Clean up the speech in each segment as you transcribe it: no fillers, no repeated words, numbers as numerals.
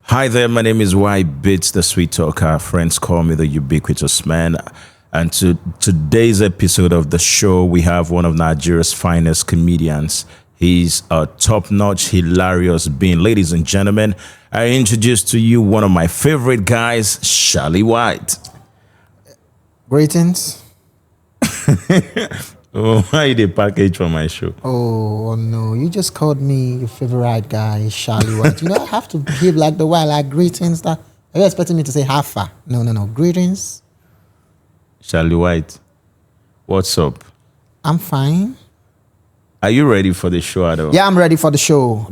Hi there, my name is Y Bits, the Sweet Talker. Friends call me the Ubiquitous Man. And to today's episode of the show, we have one of Nigeria's finest comedians. He's a top-notch, hilarious being. Ladies and gentlemen, I introduce to you one of my favorite guys, Charlie White. Greetings. Oh, why the package for my show? Oh no, you just called me your favorite guy, Charlie White. I have to behave like the way I like greetings. Are you expecting me to say halfa? No. Greetings. Charlie White, what's up? I'm fine. Are you ready for the show, Ado? Yeah, I'm ready for the show.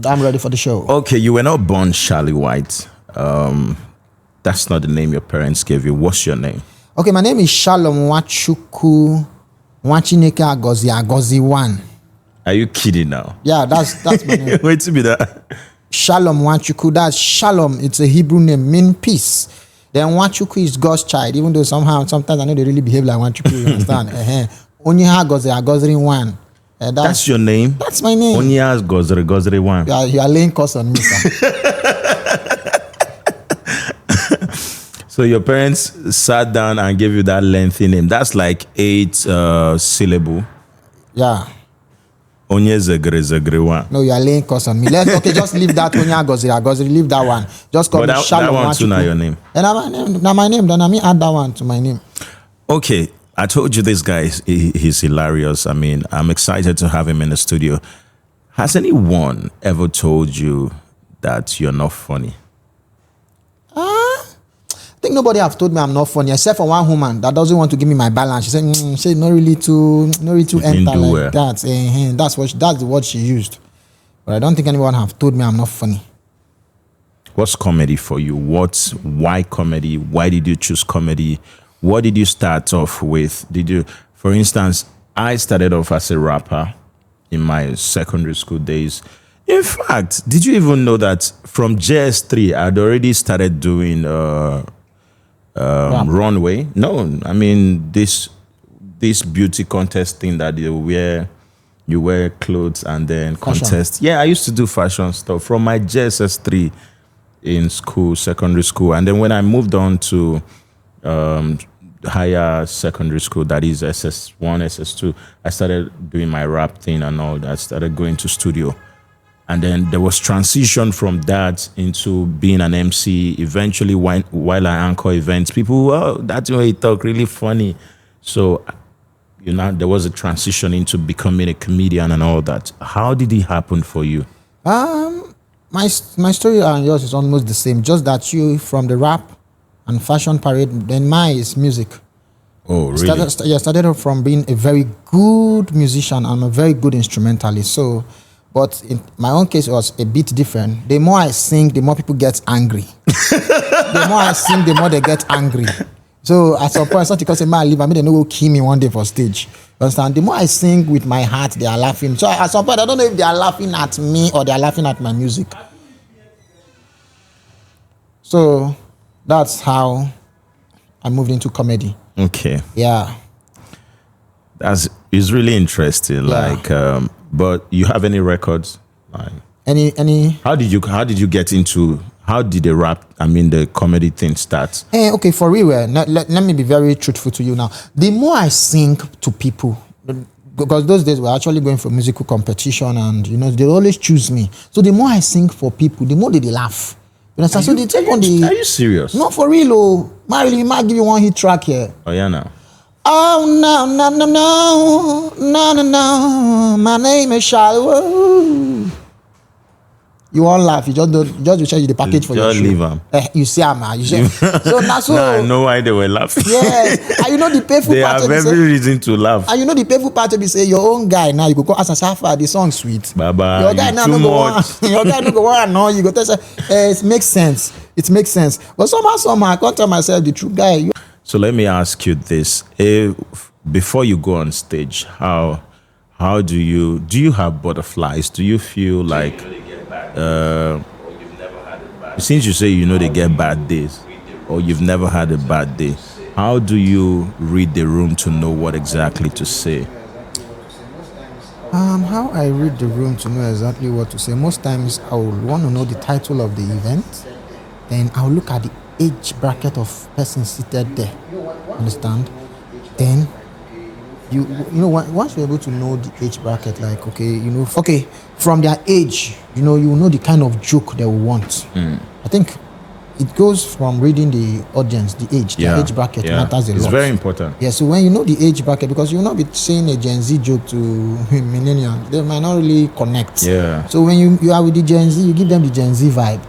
Okay, you were not born Charlie White. That's not the name your parents gave you. What's your name? Okay, my name is Shalom Wachuku Wachineke Agozi 1. Are you kidding now? Yeah, that's my name. Wait to be that. Shalom Wachuku. That's Shalom. It's a Hebrew name, mean peace. Then Wachuku is God's child, even though sometimes I know they really behave like Wachuku, you understand? Onyeha Agozi 1. That's your name? That's my name. Onyeha Agozi 1. Yeah, you are laying curse on me, sir. So your parents sat down and gave you that lengthy name. That's like 8 syllable. Yeah. Onye Zegre 1. No, you are laying curse on me. Just leave that Onyeha Agozi. Leave that one. Just call me Shalom. That one too now your name. And now my name. Then I mean add that one to my name. Okay. I told you this guy, he's hilarious. I mean, I'm excited to have him in the studio. Has anyone ever told you that you're not funny? I think nobody have told me I'm not funny, except for one woman that doesn't want to give me my balance. She said, "She not really to enter like that." That's the word she used. But I don't think anyone have told me I'm not funny. What's comedy for you? Why comedy? Why did you choose comedy? What did you start off with? For instance, I started off as a rapper in my secondary school days. In fact, did you even know that from JS3, I'd already started doing runway? No, I mean this beauty contest thing that you wear clothes and then contest. Yeah, I used to do fashion stuff from my JSS3 in school, secondary school, and then when I moved on to higher secondary school, that is SS1, SS2, I started doing my rap thing and all that. I started going to studio. And then there was transition from that into being an MC. Eventually, while I anchor events, people, that's why you talk really funny. So, there was a transition into becoming a comedian and all that. How did it happen for you? My story and yours is almost the same. Just that you from the rap and fashion parade, then mine is music. Oh, really? Started off from being a very good musician and a very good instrumentalist. So. But in my own case, it was a bit different. The more I sing, the more people get angry. The more I sing, the more they get angry. So at some point, it's not because a man leave, I mean, they no go kill me one day for stage. You understand? The more I sing with my heart, they are laughing. So at some point, I don't know if they are laughing at me or they are laughing at my music. So that's how I moved into comedy. Okay. Yeah. It's really interesting. Yeah. But you have any records? Like any? How did you get into? How did the comedy thing start? Okay, for real. Let me be very truthful to you now. The more I sing to people, because those days we're actually going for musical competition, and they always choose me. So the more I sing for people, the more they laugh. You understand? So they take on the. Are you serious? Not for real, oh. I might give you one hit track here. Oh yeah, now. Oh no! My name is Charlie. You won't laugh. You just change the package for your show. Just leave them. You see, so now so. I know why they were laughing. Yes, and the painful they part. They have every reason to laugh. And the painful part to be say your own guy now. You go ask Asafa, the song sweet. Baba, your guy now too much. Your guy no go on. No, you go tell say it makes sense. It makes sense. But somehow I can't tell myself the true guy. So let me ask you this: before you go on stage, how do you have butterflies? Do you feel like since you say they get bad days, or you've never had a bad day, how do you read the room to know what exactly to say? How I read the room to know exactly what to say. Most times I would want to know the title of the event. Then I'll look at the age bracket of person seated there. Understand? Then you know once you're able to know the age bracket, like okay, from their age, you know the kind of joke they will want. I think it goes from reading the audience, the age bracket matters a lot. It's very important. Yeah, so when you know the age bracket, because you will not be saying a Gen Z joke to millennials, they might not really connect. Yeah. So when you are with the Gen Z, you give them the Gen Z vibe.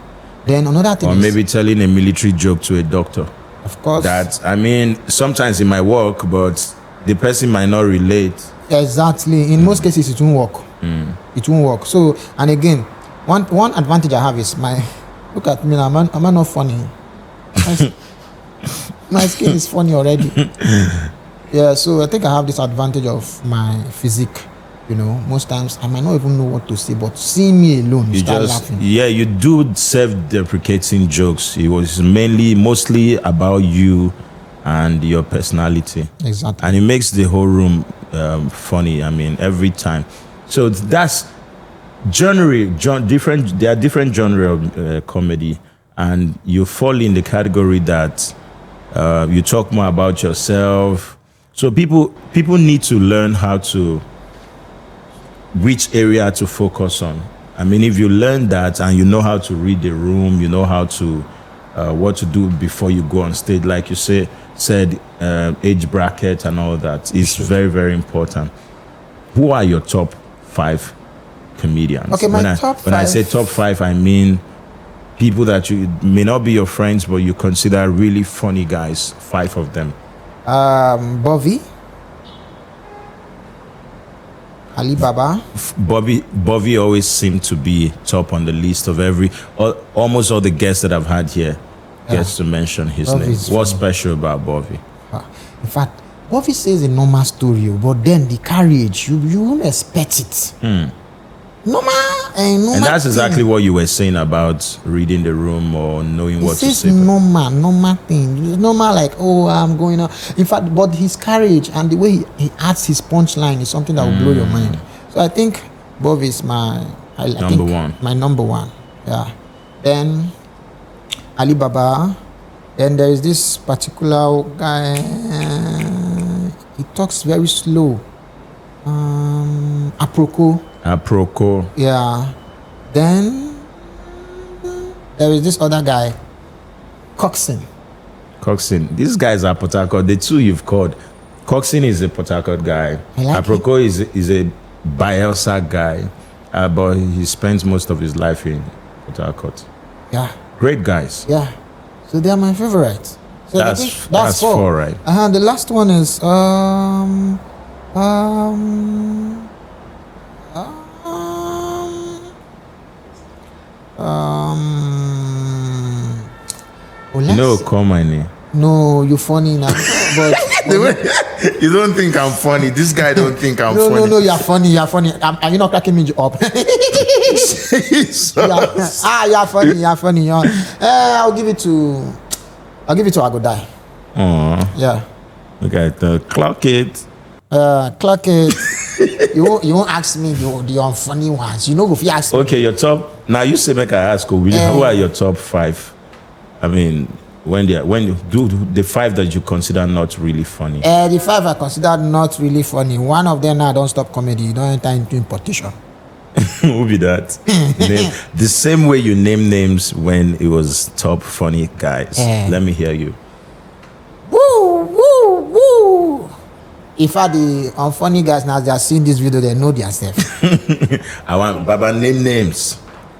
Then another thing or maybe telling a military joke to a doctor. Of course. That, I mean, sometimes it might work, but the person might not relate. Exactly. In most cases, it won't work. It won't work. So, and again, one advantage I have is look at me, am I not funny? My skin is funny already. Yeah, so I think I have this advantage of my physique. Most times I might not even know what to say, but seeing me alone, you start laughing. Yeah, you do self-deprecating jokes. It was mostly about you and your personality. Exactly. And it makes the whole room funny. I mean, every time. So that's genre. There are different genre of comedy, and you fall in the category that you talk more about yourself. So people need to learn how to which area to focus on. I mean, if you learn that and you know how to read the room, you know how to what to do before you go on stage, like you said age bracket and all that is very, very important. Who are your top 5 comedians? Okay, my top 5. When I say top 5, I mean people that you may not be your friends, but you consider really funny guys. 5 of them. Bobby, Alibaba. Bobby always seemed to be top on the list of almost all the guests that I've had here gets to mention his name. What's special about Bobby? In fact, Bobby says a normal story, but then the courage, you won't expect it. Normal. And that's exactly what you were saying about reading the room or knowing what to say. Normal thing. It's normal, like, I'm going on. In fact, but his courage and the way he adds his punchline is something that will blow your mind. So I think Bob is my number one. Yeah. Then Alibaba. Then there is this particular guy. He talks very slow. Aproko. Yeah. Then there is this other guy, Coxon. These guys are Port Harcourt. The two you've called. Coxon is a Port Harcourt guy. Aproko is a Bielsa guy, but he spends most of his life in Port Harcourt. Yeah. Great guys. Yeah. So they are my favorites. So that's 4, right? The last one is call my name. No, you're funny now. But you don't think I'm funny. This guy don't think I'm funny. No, you're funny. Are you not cracking me up? You're funny. I'll give it to Agodai. Yeah. Okay, clock it. Clock it. You won't ask me the unfunny ones. If you ask me. Okay, your top. Now you say make I ask. Who are your top 5? I mean, when you do the 5 that you consider not really funny. The 5 I consider not really funny. One of them now don't stop comedy. You don't enter into importation. Who be that? The same way you name names when it was top funny guys. Let me hear you. Woo. If the unfunny guys now they are seeing this video, they know themselves. I want Baba name names.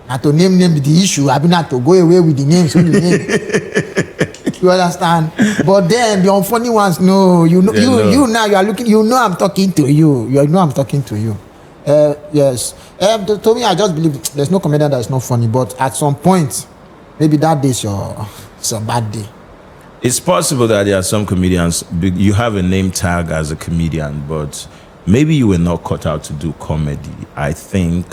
Not to name the issue. I mean not to go away with the names. You understand? But then the unfunny ones, no. You now you are looking. I'm talking to you. I'm talking to you. Yes. To me, I just believe there's no comedian that is not funny. But at some point, maybe that day is your bad day. It's possible that there are some comedians, you have a name tag as a comedian, but maybe you were not cut out to do comedy. I think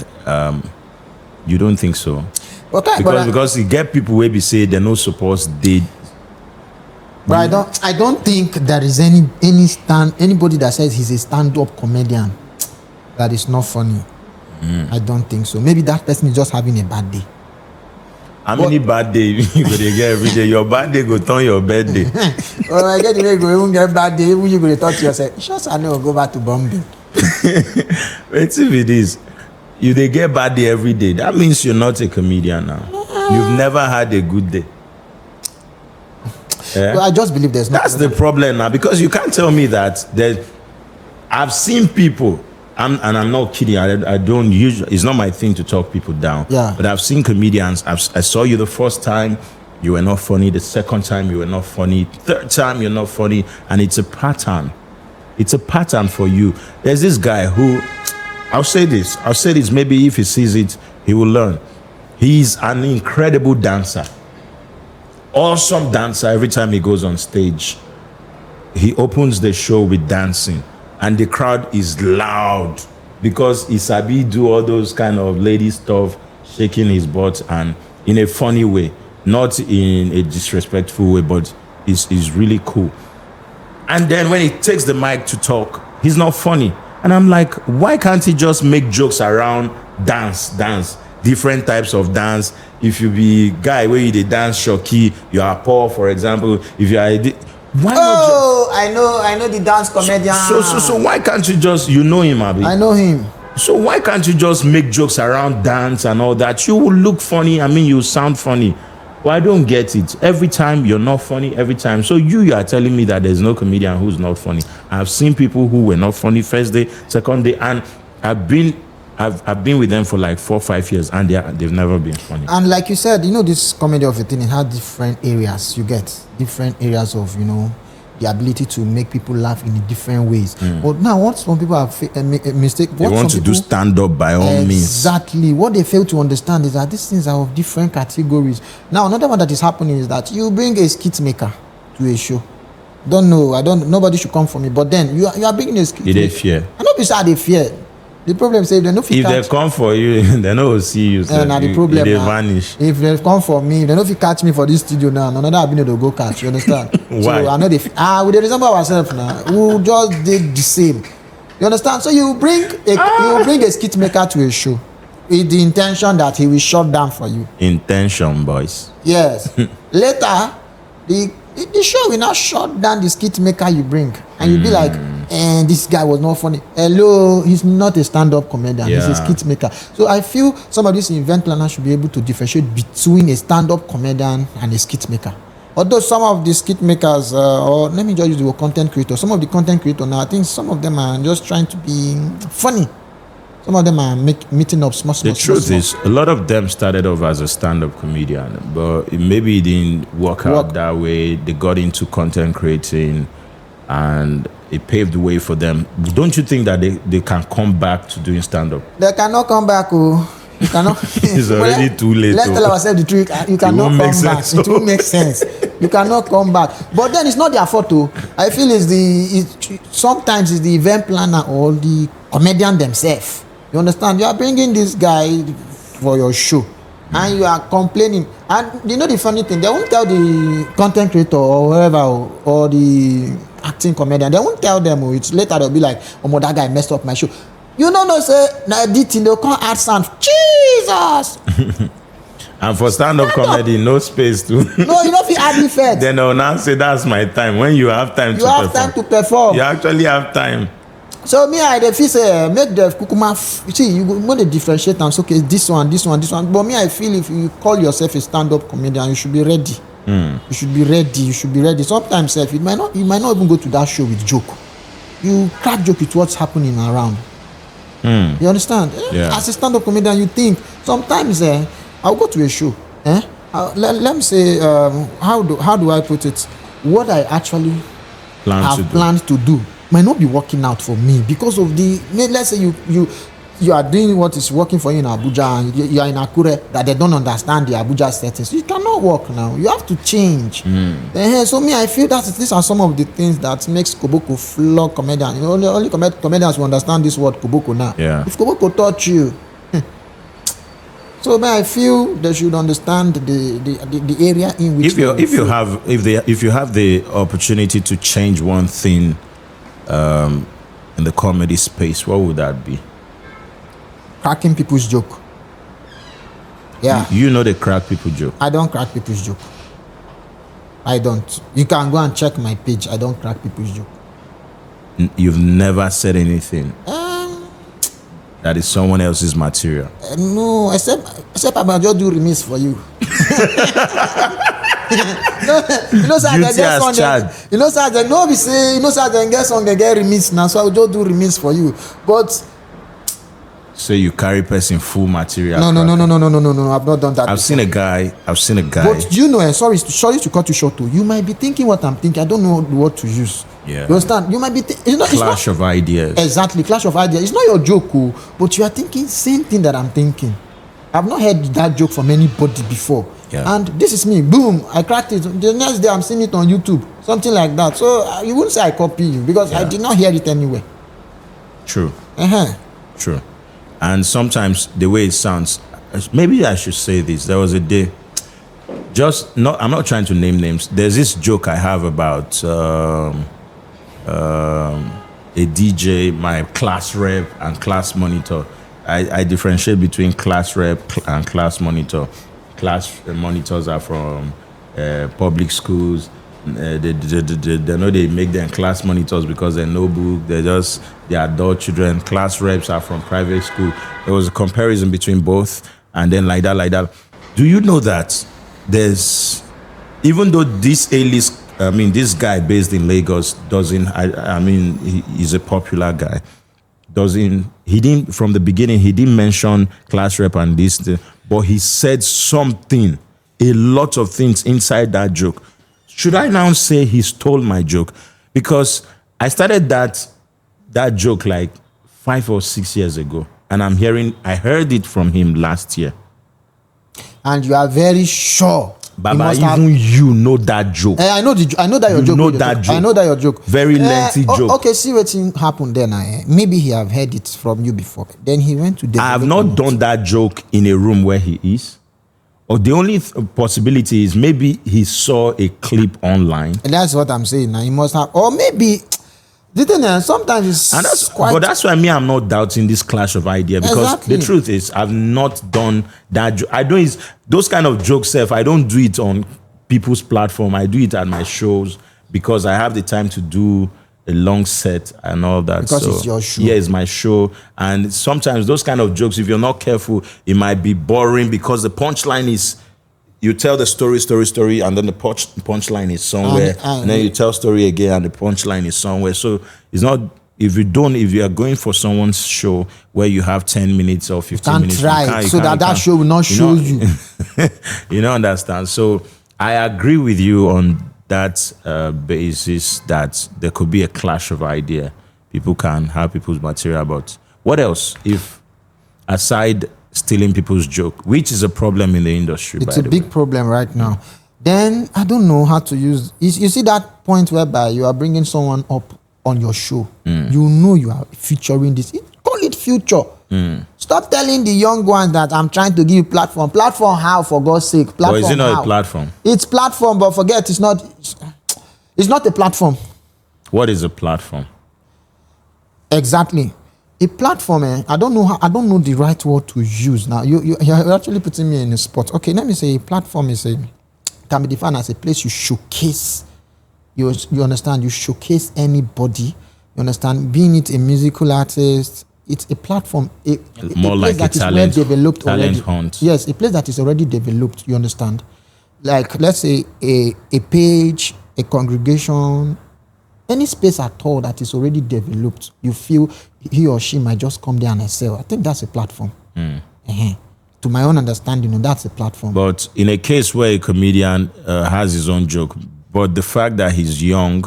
you don't think so. Because you get people where we say they're not supposed they. But I don't think there is anybody that says he's a stand-up comedian that is not funny. I don't think so. Maybe that person is just having a bad day. How many bad days you go dey get every day? Your bad day go turn your birthday. Oh, I get the way go even get bad day. Even you go to talk to yourself. Just I know go back to bombing. Wait, if it is, you they get bad day every day. That means you're not a comedian now. You've never had a good day. Yeah? Well, I just believe there's no. That's the problem now, because you can't tell me that I've seen people, and I'm not kidding. I don't usually. It's not my thing to talk people down. Yeah. But I've seen comedians. I saw you the first time, you were not funny. The second time, you were not funny. Third time, you're not funny, and it's a pattern. It's a pattern for you. There's this guy who, I'll say this. Maybe if he sees it, he will learn. He's an incredible dancer. Awesome dancer. Every time he goes on stage, he opens the show with dancing, and the crowd is loud because he sabi do all those kind of lady stuff, shaking his butt, and in a funny way, not in a disrespectful way, but is really cool. And then when he takes the mic to talk, he's not funny. And I'm like, why can't he just make jokes around dance, different types of dance? If you be guy where you dey dance shocky, you are Paul, for example. If you are, why Oh, I know the dance comedian. so why can't you just, you know him, Abi? I know him. So why can't you just make jokes around dance and all that? You will look funny. I mean, you sound funny. Well, I don't get it. Every time you're not funny, every time. So you are telling me that there's no comedian who's not funny. I've seen people who were not funny first day, second day, and I've been with them for like 4 or 5 years, and they've never been funny. And like you said, this comedy of a thing, it had different areas. You get different areas of, the ability to make people laugh in different ways. But now, what some people have make a mistake. They want to do stand up by all means. Exactly. What they fail to understand is that these things are of different categories. Now, another one that is happening is that you bring a skit maker to a show. Nobody should come for me. But then you are bringing a skit. They fear. I know people they fear. The problem is if they come for you, they no see you. So the problem they vanish. If they come for me, they know if you catch me for this studio now, another I've been able to go catch. You understand? Why? So I know we resemble ourselves now. We just did the same. You understand? So you bring a skit maker to a show with the intention that he will shut down for you. Intention, boys. Yes. Later, the show will not shut down the skit maker you bring, and you'll be like, and this guy was not funny. Hello, he's not a stand-up comedian. Yeah. He's a skit maker. So I feel some of these event planners should be able to differentiate between a stand-up comedian and a skit maker. Although some of the skit makers, or let me just use the word content creator, some of the content creators now, I think some of them are just trying to be funny. Some of them are meeting up small. The truth is, a lot of them started off as a stand-up comedian, but maybe it didn't work out that way. They got into content creating, and it paved the way for them. Don't you think that they can come back to doing stand-up? They cannot come back. You cannot. It's already too late. Let's tell ourselves the truth. You cannot come back. It won't make sense. You cannot come back. But then it's not their fault. I feel sometimes it's the event planner or the comedian themselves. You understand? You are bringing this guy for your show, and you are complaining. And the funny thing, they won't tell the content creator or whoever or the acting comedian. They won't tell them. It's later they'll be like, "Oh, that guy messed up my show." You know, no say now this thing they'll come add sound. Jesus. And for stand-up comedy, no space to. No, you don't feel add effect. Then they'll now say that's my time. When you have time you have time to perform. You actually have time. So me, I feel say make the kukuma. See, you want to differentiate and say, okay, this one. But me, I feel if you call yourself a stand-up comedian, you should be ready. You should be ready. Sometimes, you might not even go to that show with joke. You crack joke with what's happening around. You understand? Yeah. As a stand-up comedian, you think sometimes I'll go to a show. Let me say, how do I put it? What I actually have planned to do might not be working out for me because of let's say you are doing what is working for you in Abuja and you are in Akure that they don't understand the Abuja settings. You cannot work now. You have to change. So me, I feel that these are some of the things that makes Koboko flog comedian. Only comedians will understand this word Koboko now. Yeah. If Koboko taught you, so I feel they should understand the area in which if you have the opportunity to change one thing in the comedy space, what would that be? Cracking people's joke. Yeah. You know they crack people joke. I don't crack people's joke. I don't. You can go and check my page. I don't crack people's joke. You've never said anything that is someone else's material. No, except I might just do remix for you. You know, sir, I Duty get as song. charged. You know, sir, they no be say. You know, sir, they get song, they get remix now. So I will just do remix for you. But So you carry person full material. no. I've not done that. I've seen a guy. But you know, sorry to cut you short too. You might be thinking what I'm thinking. I don't know what to use. Yeah. You understand? You might be Clash of ideas. Exactly, clash of ideas. It's not your joke, but you are thinking same thing that I'm thinking. I've not heard that joke from anybody before. Yeah. And this is me. Boom, I cracked it. The next day I'm seeing it on YouTube. Something like that. So you wouldn't say I copy you because I did not hear it anywhere. True. Uh-huh. True. And sometimes the way it sounds, maybe I should say this. There was a day, I'm not trying to name names. There's this joke I have about a DJ, my class rep and class monitor. I differentiate between class rep and class monitor. Class monitors are from public schools. They know they make them class monitors because they're no book. They're adult children. Class reps are from private school. There was a comparison between both, and then like that. Do you know that there's, even though this A-list, this guy based in Lagos doesn't, he's a popular guy. He didn't, from the beginning, he didn't mention class rep and this, but he said something, a lot of things inside that joke. Should I now say he stole my joke? Because I started that joke like 5 or 6 years ago, and I heard it from him last year. And you are very sure. Baba, you know that joke. I know that your joke. Know that joke. I know that your joke. Very lengthy joke. Okay, see what happened then. Maybe he have heard it from you before. Then he went to. I have not done that joke in a room where he is. Or the only possibility is maybe he saw a clip online. And that's what I'm saying. Now he must have, or maybe. The thing is, sometimes it's but that's why I'm not doubting this clash of idea, because the truth is I've not done that. I do those kind of jokes. I don't do it on people's platform. I do it at my shows because I have the time to do a long set and all that. Because it's your show. Yeah, it's my show. And sometimes those kind of jokes, if you're not careful, it might be boring because the punchline is, you tell the story, and then the punchline is somewhere, and then you tell story again, and the punchline is somewhere. So it's not, if you are going for someone's show where you have 10 minutes or 15 minutes, that show will not show you. You don't understand. So I agree with you on that basis that there could be a clash of idea. People can have people's material, but what else if aside stealing people's joke, which is a problem in the industry? It's a big problem right now. Then I don't know how to use. You see that point whereby you are bringing someone up on your show. You know you are featuring this. Call it future. Stop telling the young ones that I'm trying to give you platform. Platform how, for God's sake? Platform. Or is it not how? a platform? It's platform, but forget it's not. It's not a platform. What is a platform? Exactly. A platform, I don't know the right word to use. Now you're actually putting me in a spot. Okay, let me say a platform can be defined as a place you showcase. You understand? You showcase anybody. You understand? Being it a musical artist, it's a platform. More like a talent hunt. Yes, a place that is already developed. You understand? Like, let's say a page, a congregation, any space at all that is already developed, you feel he or she might just come there and excel. I think that's a platform. To my own understanding, that's a platform. But in a case where a comedian has his own joke, but the fact that he's young,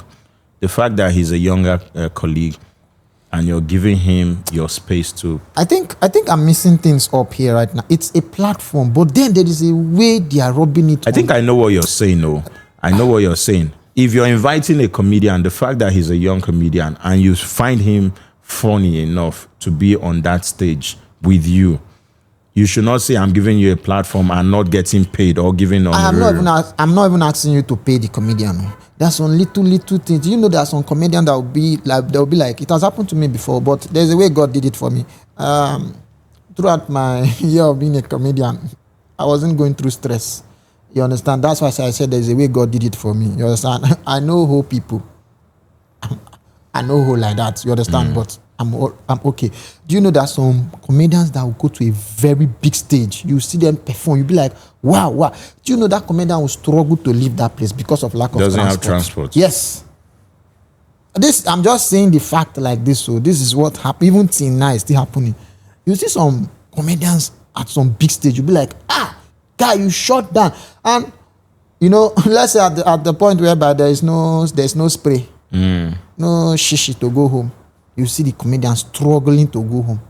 the fact that he's a younger colleague, and you're giving him your space to... I think I'm missing things up here right now. It's a platform, but then there is a way they are rubbing it. I think I know what you're saying, though. I know what you're saying. If you're inviting a comedian, the fact that he's a young comedian and you find him funny enough to be on that stage with you, you should not say, I'm giving you a platform and not getting paid or giving on. I'm not even asking you to pay the comedian. There's some little things. You know, there are some comedians that will be like, it has happened to me before, but there's a way God did it for me. Throughout my year of being a comedian, I wasn't going through stress. You understand? That's why I said there's a way God did it for me. You understand? I know whole people. I know whole like that. You understand? But I'm okay. Do you know that some comedians that will go to a very big stage, you see them perform, you'll be like, wow. Do you know that comedian will struggle to leave that place because of lack of Doesn't transport? have transport. Yes. I'm just saying the fact like this. So this is what happened. Even till now, it's still happening. You see some comedians at some big stage, you'll be like, guy, you shut down. And you know, let's say at the point whereby there's no spray, no shishi to go home. You see the comedian struggling to go home.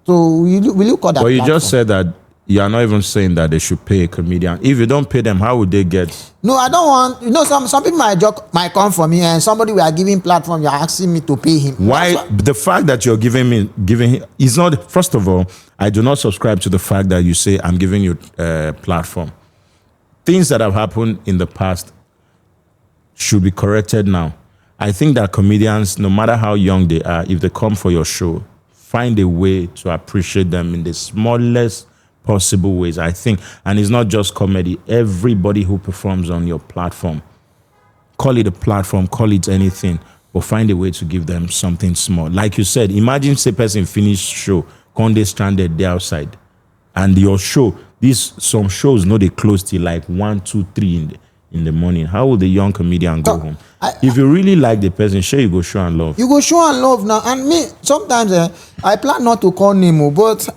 So will you call that? But you platform? just said that you are not even saying that they should pay a comedian. If you don't pay them, how would they get? No, I don't want. You know, some people might come for me, and somebody we are giving platform, you're asking me to pay him. Why? The fact that you're giving him is not. First of all, I do not subscribe to the fact that you say I'm giving you a platform. Things that have happened in the past should be corrected now. I think that comedians, no matter how young they are, if they come for your show, find a way to appreciate them in the smallest possible ways, I think. And it's not just comedy. Everybody who performs on your platform, call it a platform, call it anything, but find a way to give them something small. Like you said, imagine say person finish show, Conde stranded there outside, and your show, some shows they close till like 1, 2, 3 in the morning. How will the young comedian go home? If you really like the person, sure, you go show and love. You go show and love now. And me, sometimes I plan not to call name, but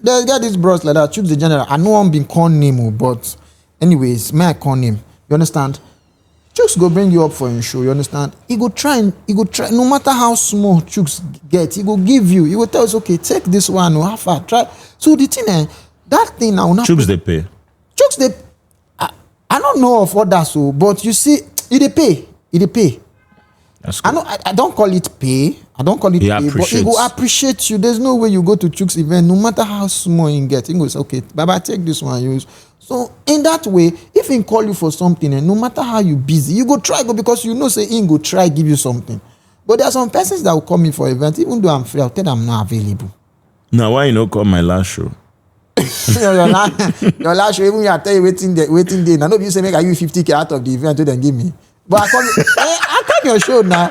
there's got this bros like that. Choose the general. I know I'm being called name, but anyways, may I call name? You understand? Chooks go bring you up for your show. You understand? He go try. No matter how small Chooks get, he go give you. He will tell us, okay, take this one or half far. Try. So the thing, that thing now. Chooks they pay. Chooks they. I don't know of others, so but you see, they pay. They pay. That's cool. I don't call it pay. I don't call it pay, but he will appreciate you. There's no way you go to Chooks event, no matter how small you get, he goes, okay, Baba, take this one, use. So in that way, if he call you for something, and no matter how you busy, you go try go because you know say he go try give you something. But there are some persons that will call me for event, even though I'm free, I'll tell them I'm not available. Now why you not call my last show? your last show, even I tell you waiting day. Now nobody say make I give 50K out of the event to then give me. But I come your show now.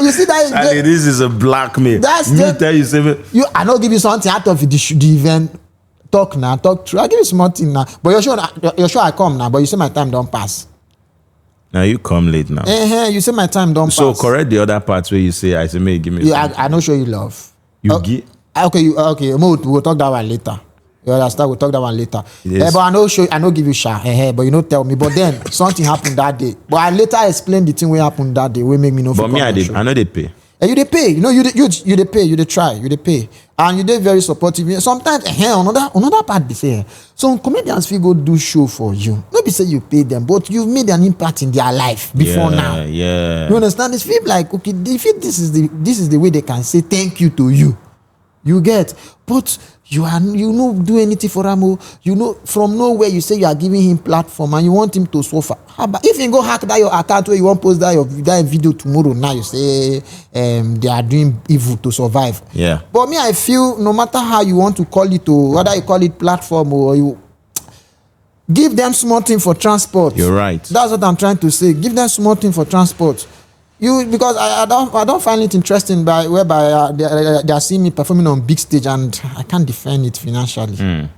You see that? Charlie, this is a blackmail. That's me tell you something. I don't give you something out of the event. Talk now, talk true. I give you something now. But your show I come now. But you say my time don't pass. Now you come late now. You say my time don't pass. So correct the other parts where you say I say may give me. I don't show you love. You give. Okay. We'll talk that one later. You understand? We'll talk that one later. Yes. But I know give you share. But you don't tell me. But then something happened that day. But I later explain the thing what happened that day. We make me know. But me, I know they pay. You they pay. You know, you they pay. You they try. You they pay. And you they very supportive. Sometimes another part be say some comedians feel go do show for you. Not be say you pay them, but you've made an impact in their life before now. Yeah. You understand? It's feel like okay. This is the way they can say thank you to you. You get, but you no do anything for him. You know from nowhere you say you are giving him platform and you want him to suffer. How about if you go hack that your account where you want post that video tomorrow? Now you say they are doing evil to survive. Yeah. But me, I feel no matter how you want to call it, or whether you call it platform or you give them small thing for transport. You're right. That's what I'm trying to say. Give them small thing for transport. Because I don't find it interesting whereby they are seeing me performing on big stage and I can't defend it financially.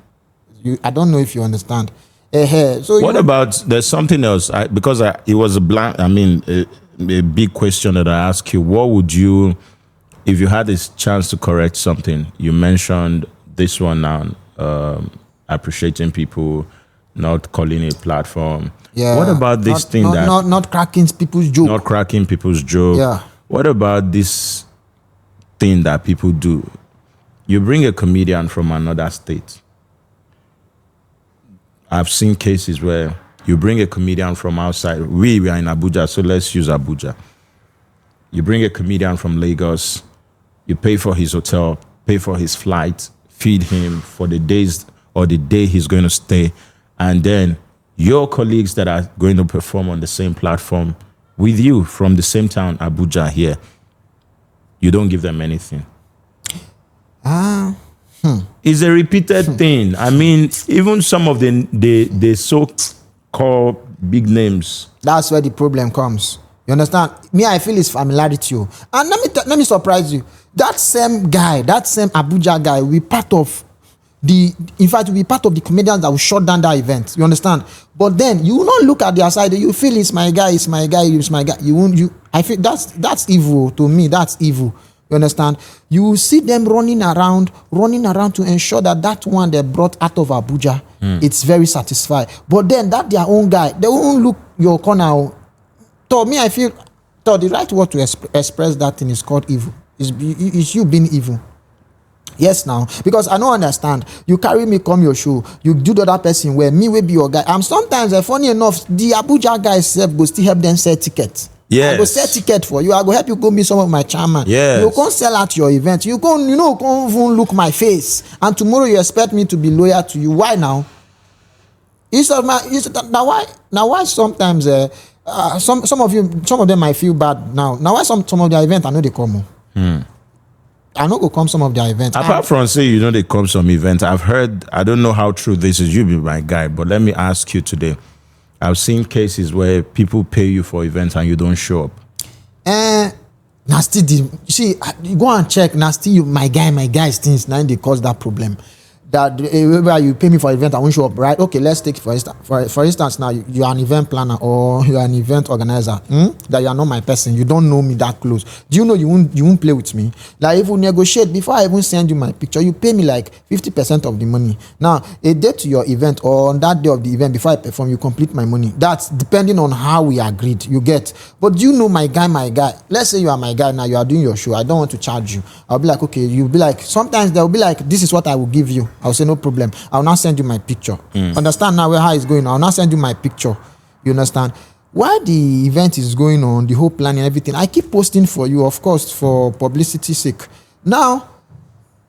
I don't know if you understand. So what about there's something else? It was a big question that I asked you. What would you, if you had this chance to correct something? You mentioned this one now, appreciating people, not calling a platform. Yeah. What about this not cracking people's joke? Not cracking people's joke. Yeah. What about this thing that people do? You bring a comedian from another state. I've seen cases where you bring a comedian from outside. We are in Abuja, so let's use Abuja. You bring a comedian from Lagos. You pay for his hotel, pay for his flight, feed him for the days or the day he's going to stay, and then your colleagues that are going to perform on the same platform with you from the same town, Abuja here, you don't give them anything. It's a repeated thing. I mean, even some of the so-called big names. That's where the problem comes. You understand? Me, I feel it's familiarity. Oh. And let me surprise you. That same guy, that same Abuja guy, we part of in fact, we part of the comedians that will shut down that event. You understand? But then you will not look at their side. You feel it's my guy, it's my guy, it's my guy. I feel that's evil to me. That's evil. You understand? You will see them running around to ensure that one they brought out of Abuja, it's very satisfied. But then that their own guy, they won't look your corner. To me, I feel the right word to express that thing is called evil. It's you being evil. Yes, now, because I don't understand. You carry me, come your show. You do the other person where me will be your guy. Sometimes, funny enough, the Abuja guys go still help them sell tickets. Yes. I go sell ticket for you. I go help you go meet some of my chairman. Yes. You can't sell at your event. You can't even look my face. And tomorrow you expect me to be loyal to you. Why now? Now why sometimes some of them might feel bad now. Now why some of their event I know they come. I know go come some of their events. Apart from say they come some events, I've heard, I don't know how true this is, you be my guy, but let me ask you today. I've seen cases where people pay you for events and you don't show up. Nasty, you see, you go and check, nasty, my guys things, now they cause that problem. That where you pay me for an event, I won't show up, right? Okay, let's take for instance now, you are an event planner or you are an event organizer. That you are not my person, you don't know me that close. Do you know you won't play with me? Like if we negotiate before I even send you my picture, you pay me like 50% of the money. Now, a day to your event or on that day of the event before I perform, you complete my money. That's depending on how we agreed. You get. But do you know my guy? Let's say you are my guy now. You are doing your show. I don't want to charge you. I'll be like, okay. You'll be like, sometimes they'll be like, this is what I will give you. I'll say no problem. I'll now send you my picture. Understand now how it's going? I'll now send you my picture. You understand? While the event is going on, the whole planning, everything, I keep posting for you, of course, for publicity's sake. Now,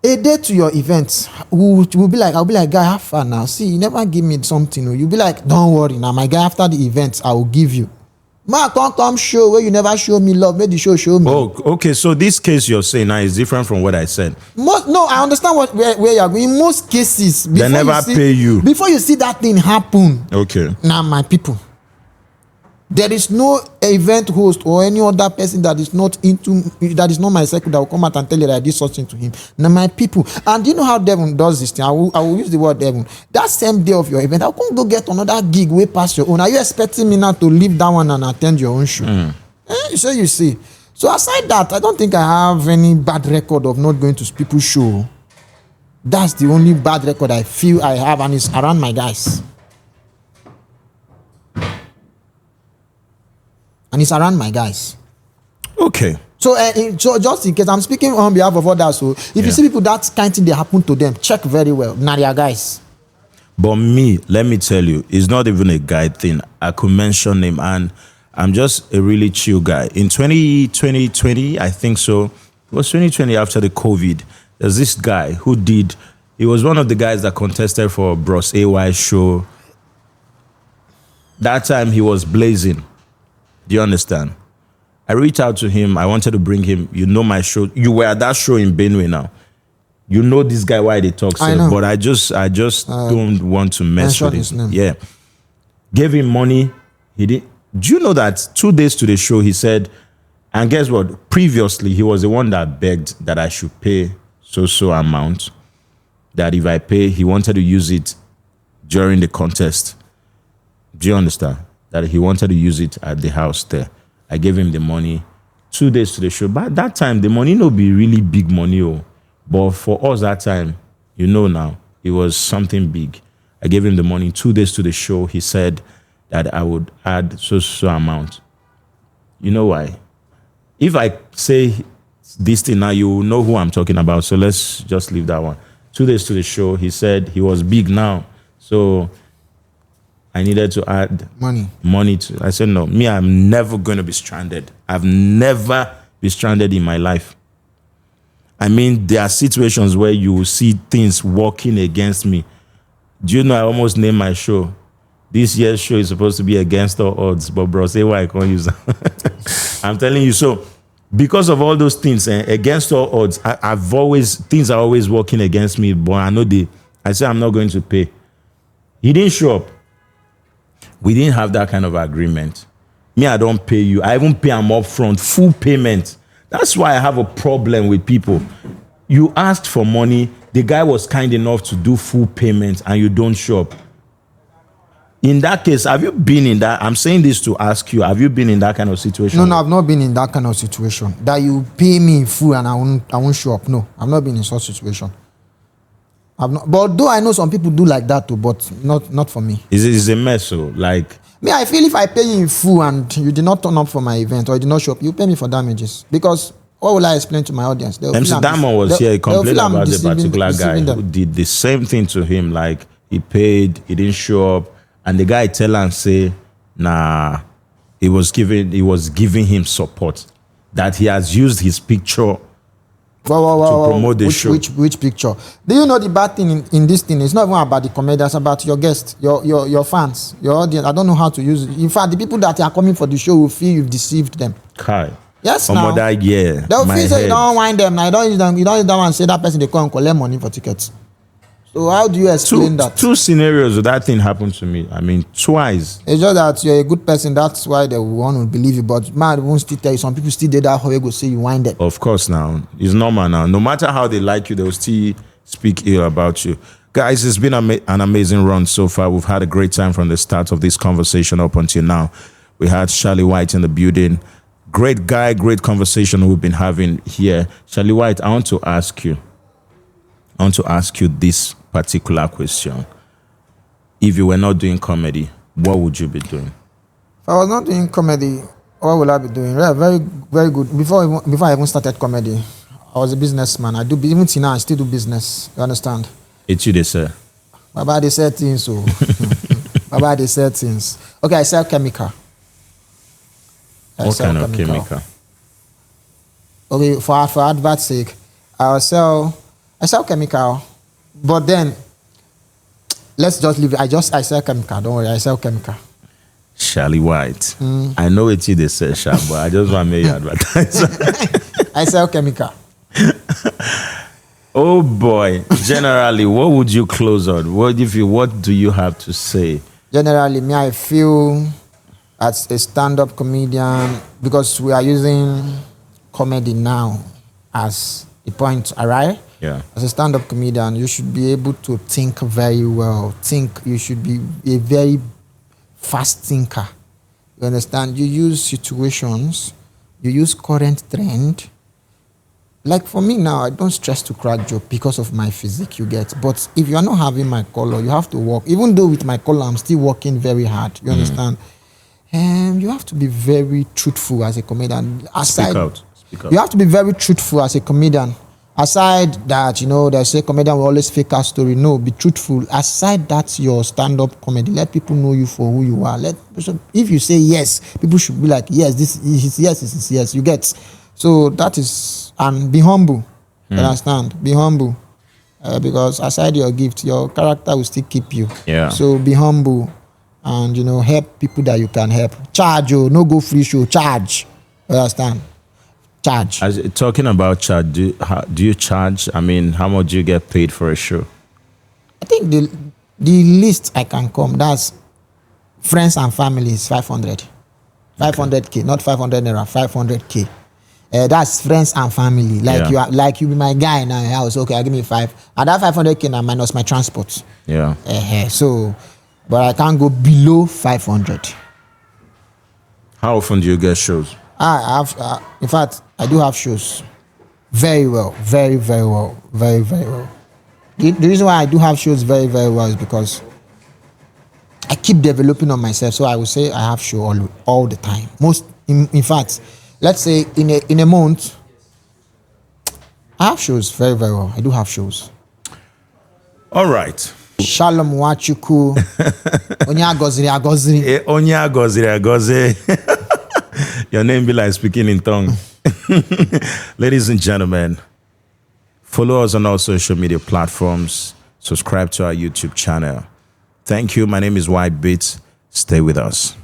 a day to your event, I'll be like, guy, have fun now. See, you never give me something. You'll be like, don't worry now, my guy, after the event, I will give you. Man, come show where you never show me love. Make the show me. Oh, okay. So this case you're saying now is different from what I said. No, I understand where you're going. In most cases, they never pay you. Before you see that thing happen. Okay. Now, my people, there is no event host or any other person that is not my circle that will come out and tell you that I did something to him. Now, my people, and do you know how Devon does this thing? I will use the word Devon. That same day of your event, I'll come go get another gig way past your own. Are you expecting me now to leave that one and attend your own show? You see. So aside that, I don't think I have any bad record of not going to people's show. That's the only bad record I feel I have, and it's around my guys. And it's around my guys. Okay. So just in case, I'm speaking on behalf of others. So if you see people that kind of thing they happen to them, check very well. Now they are guys. But me, let me tell you, it's not even a guy thing. I could mention him, and I'm just a really chill guy. In 2020, I think so. It was 2020 after the COVID. There's this guy he was one of the guys that contested for Bros AY show. That time he was blazing. Do you understand? I reached out to him. I wanted to bring him. You know my show. You were at that show in Benue now. You know this guy why they talk so, but I just don't want to mess with his name. Yeah. Gave him money. He did. Do you know that 2 days to the show he said, and guess what? Previously he was the one that begged that I should pay so amount. That if I pay, he wanted to use it during the contest. Do you understand? That he wanted to use it at the house there. I gave him the money 2 days to the show. But that time, the money no be really big money. But for us that time, now, it was something big. I gave him the money 2 days to the show. He said that I would add so amount. You know why? If I say this thing now, you will know who I'm talking about. So let's just leave that one. 2 days to the show, he said he was big now. So I needed to add money to. I said, no, me, I'm never going to be stranded. I've never been stranded in my life. I mean, there are situations where you will see things working against me. Do you know I almost named my show? This year's show is supposed to be against all odds, but bro, say why I can't use that. I'm telling you. So because of all those things, against all odds, things are always working against me. But I say I'm not going to pay. He didn't show up. We didn't have that kind of agreement. Me, I don't pay you. I even pay him up front, full payment. That's why I have a problem with people. You asked for money. The guy was kind enough to do full payment and you don't show up. In that case, have you been in that? I'm saying this to ask you, have you been in that kind of situation? No, I've not been in that kind of situation. That you pay me in full and I won't show up. No, I've not been in such situation. I've not, but though I know some people do like that too, but not for me. It's a mess, so like me, I feel if I pay you in full and you did not turn up for my event or you did not show up, you pay me for damages. Because what will I explain to my audience? MC Diamond was here, he complained about a particular guy who did the same thing to him. Like he paid, he didn't show up, and the guy tell and say, nah, he was giving him support. That he has used his picture to promote the show. Which picture? Do you know the bad thing in this thing? It's not even about the comedians, it's about your guests, your fans, your audience. I don't know how to use it. In fact, the people that are coming for the show will feel you've deceived them. Kai. Yes, now. Yeah, they'll feel say you don't wind them. Now you don't use them. You don't use them and say that person they come and collect money for tickets. So how do you explain that? Two scenarios of that thing happened to me. I mean, twice. It's just that you're a good person. That's why they want to believe you. But man, won't still tell you. Some people still did that. How you go say you wind them? Of course, now it's normal now. No matter how they like you, they'll still speak ill about you. Guys, it's been an amazing run so far. We've had a great time from the start of this conversation up until now. We had Charlie White in the building. Great guy, great conversation we've been having here. Charlie White, I want to ask you this particular question. If you were not doing comedy, what would you be doing? If I was not doing comedy, what would I be doing? Yeah, very, very good. Before I even started comedy, I was a businessman. Even till now, I still do business. You understand? It's you, they say. Baba, they said things, so. Baba, they said things. Okay, I sell chemical. What kind of chemical? Okay, for advert's sake, I sell chemical, but then let's just leave it. I sell chemical. Don't worry, I sell chemical. Charlie White. I know it's you, they say, Sha, but I just want to make you advertise. I sell chemical. Oh boy! Generally, what would you close on? What do you have to say? Generally, me, I feel as a stand-up comedian, because we are using comedy now as a point, alright? Yeah. As a stand-up comedian, you should be able to think very well. You should be a very fast thinker. You understand? You use situations, you use current trend. Like for me now, I don't stress to crack joke because of my physique, you get. But if you are not having my color, you have to work. Even though with my color, I'm still working very hard. You understand? And you have to be very truthful as a comedian. Speak out. You have to be very truthful as a comedian. Aside that, they say comedian will always fake a story. No, be truthful. Aside that, your stand-up comedy, let people know you for who you are. If you say yes, people should be like, yes, this is yes. You get. So that is, and be humble. You understand? Be humble. Because aside your gift, your character will still keep you. Yeah. So be humble. And help people that you can help. Charge, no go free show. Charge, understand? Charge. Talking about charge, do you charge? I mean, how much do you get paid for a show? I think the least I can come, that's friends and families, 500. 500K, not 500 naira, 500K. That's friends and family. You be my guy in our house. Okay, give me 5. And that 500K now minus my transport. Yeah. But I can't go below 500. How often do you get shows? I have, in fact, I do have shows. Very well, very, very well, very, very well. The reason why I do have shows very, very well is because I keep developing on myself. So I would say I have show all the time. In fact, let's say in a month, I have shows very, very well. I do have shows. All right. Shalom Wachuku. Onya agoziri. Onya agoziri. Your name be like speaking in tongue. Ladies and gentlemen, follow us on all social media platforms. Subscribe to our YouTube channel. Thank you. My name is White Beats. Stay with us.